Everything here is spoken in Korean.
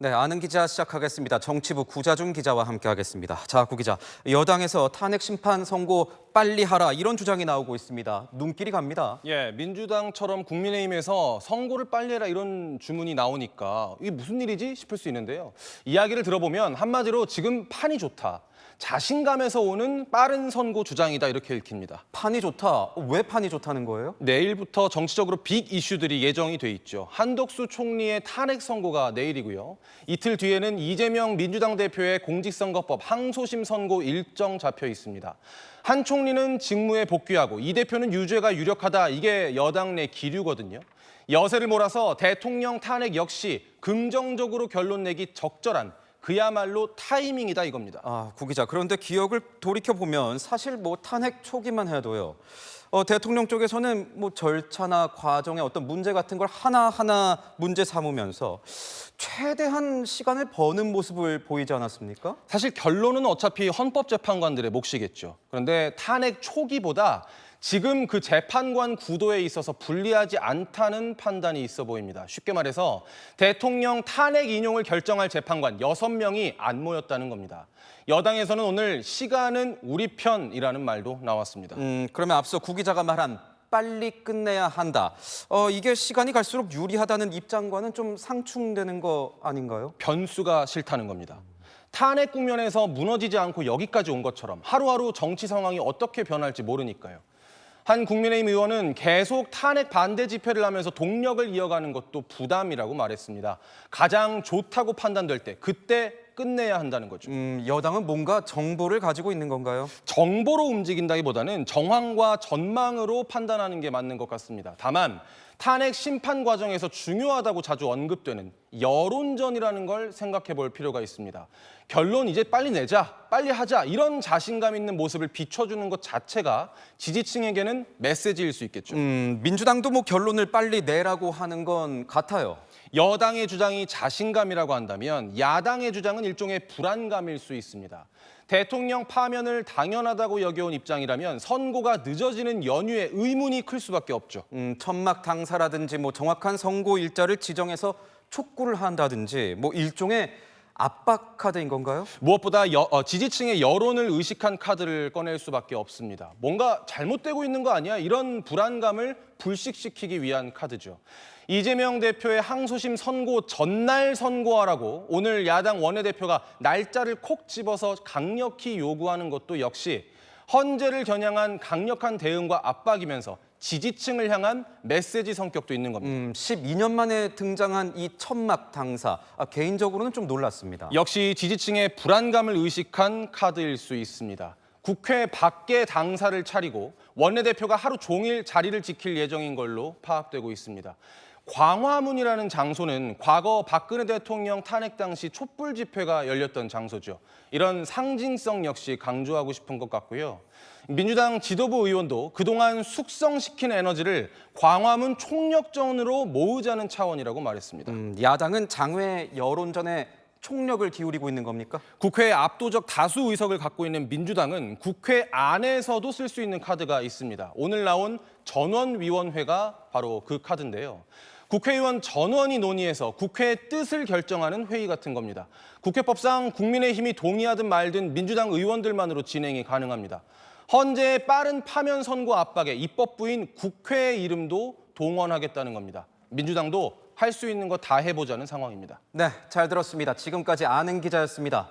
네, 아는 기자 시작하겠습니다. 정치부 구자준 기자와 함께하겠습니다. 자, 구 기자, 여당에서 탄핵 심판 선고 빨리 하라 이런 주장이 나오고 있습니다. 눈길이 갑니다. 예, 민주당처럼 국민의힘에서 선고를 빨리 해라 이런 주문이 나오니까 이게 무슨 일이지 싶을 수 있는데요. 이야기를 들어보면 한마디로 지금 판이 좋다. 자신감에서 오는 빠른 선고 주장이다 이렇게 읽힙니다. 판이 좋다. 왜 판이 좋다는 거예요? 내일부터 정치적으로 빅 이슈들이 예정이 돼 있죠. 한덕수 총리의 탄핵 선고가 내일이고요. 이틀 뒤에는 이재명 민주당 대표의 공직선거법 항소심 선고 일정 잡혀 있습니다. 한 총리는 직무에 복귀하고 이 대표는 유죄가 유력하다. 이게 여당 내 기류거든요. 여세를 몰아서 대통령 탄핵 역시 긍정적으로 결론 내기 적절한 그야말로 타이밍이다 이겁니다. 구 기자, 그런데 기억을 돌이켜보면 사실 탄핵 초기만 해도요. 대통령 쪽에서는 절차나 과정에 어떤 문제 같은 걸 하나하나 문제 삼으면서 최대한 시간을 버는 모습을 보이지 않았습니까? 사실 결론은 어차피 헌법재판관들의 몫이겠죠. 그런데 탄핵 초기보다 지금 그 재판관 구도에 있어서 불리하지 않다는 판단이 있어 보입니다. 쉽게 말해서 대통령 탄핵 인용을 결정할 재판관 6명이 안 모였다는 겁니다. 여당에서는 오늘 시간은 우리 편이라는 말도 나왔습니다. 그러면 앞서 구 기자가 말한 빨리 끝내야 한다. 이게 시간이 갈수록 유리하다는 입장과는 좀 상충되는 거 아닌가요? 변수가 싫다는 겁니다. 탄핵 국면에서 무너지지 않고 여기까지 온 것처럼 하루하루 정치 상황이 어떻게 변할지 모르니까요. 한 국민의힘 의원은 계속 탄핵 반대 집회를 하면서 동력을 이어가는 것도 부담이라고 말했습니다. 가장 좋다고 판단될 때 그때 끝내야 한다는 거죠. 여당은 뭔가 정보를 가지고 있는 건가요? 정보로 움직인다기보다는 정황과 전망으로 판단하는 게 맞는 것 같습니다. 다만 탄핵 심판 과정에서 중요하다고 자주 언급되는 여론전이라는 걸 생각해 볼 필요가 있습니다. 결론 이제 빨리 내자, 빨리 하자 이런 자신감 있는 모습을 비춰주는 것 자체가 지지층에게는 메시지일 수 있겠죠. 민주당도 결론을 빨리 내라고 하는 건 같아요. 여당의 주장이 자신감이라고 한다면 야당의 주장은 일종의 불안감일 수 있습니다. 대통령 파면을 당연하다고 여겨온 입장이라면 선고가 늦어지는 연유에 의문이 클 수밖에 없죠. 천막 당사라든지 정확한 선고 일자를 지정해서 촉구를 한다든지 일종의 압박 카드인 건가요? 무엇보다 지지층의 여론을 의식한 카드를 꺼낼 수밖에 없습니다. 뭔가 잘못되고 있는 거 아니야? 이런 불안감을 불식시키기 위한 카드죠. 이재명 대표의 항소심 선고 전날 선고하라고 오늘 야당 원내대표가 날짜를 콕 집어서 강력히 요구하는 것도 역시 헌재를 겨냥한 강력한 대응과 압박이면서 지지층을 향한 메시지 성격도 있는 겁니다. 12년 만에 등장한 이 천막 당사, 개인적으로는 좀 놀랐습니다. 역시 지지층의 불안감을 의식한 카드일 수 있습니다. 국회 밖에 당사를 차리고 원내대표가 하루 종일 자리를 지킬 예정인 걸로 파악되고 있습니다. 광화문이라는 장소는 과거 박근혜 대통령 탄핵 당시 촛불 집회가 열렸던 장소죠. 이런 상징성 역시 강조하고 싶은 것 같고요. 민주당 지도부 의원도 그동안 숙성시킨 에너지를 광화문 총력전으로 모으자는 차원이라고 말했습니다. 야당은 장외 여론전에 총력을 기울이고 있는 겁니까? 국회에 압도적 다수 의석을 갖고 있는 민주당은 국회 안에서도 쓸 수 있는 카드가 있습니다. 오늘 나온 전원위원회가 바로 그 카드인데요. 국회의원 전원이 논의해서 국회의 뜻을 결정하는 회의 같은 겁니다. 국회법상 국민의힘이 동의하든 말든 민주당 의원들만으로 진행이 가능합니다. 헌재의 빠른 파면 선고 압박에 입법부인 국회의 이름도 동원하겠다는 겁니다. 민주당도 할 수 있는 거 다 해보자는 상황입니다. 네, 잘 들었습니다. 지금까지 아는 기자였습니다.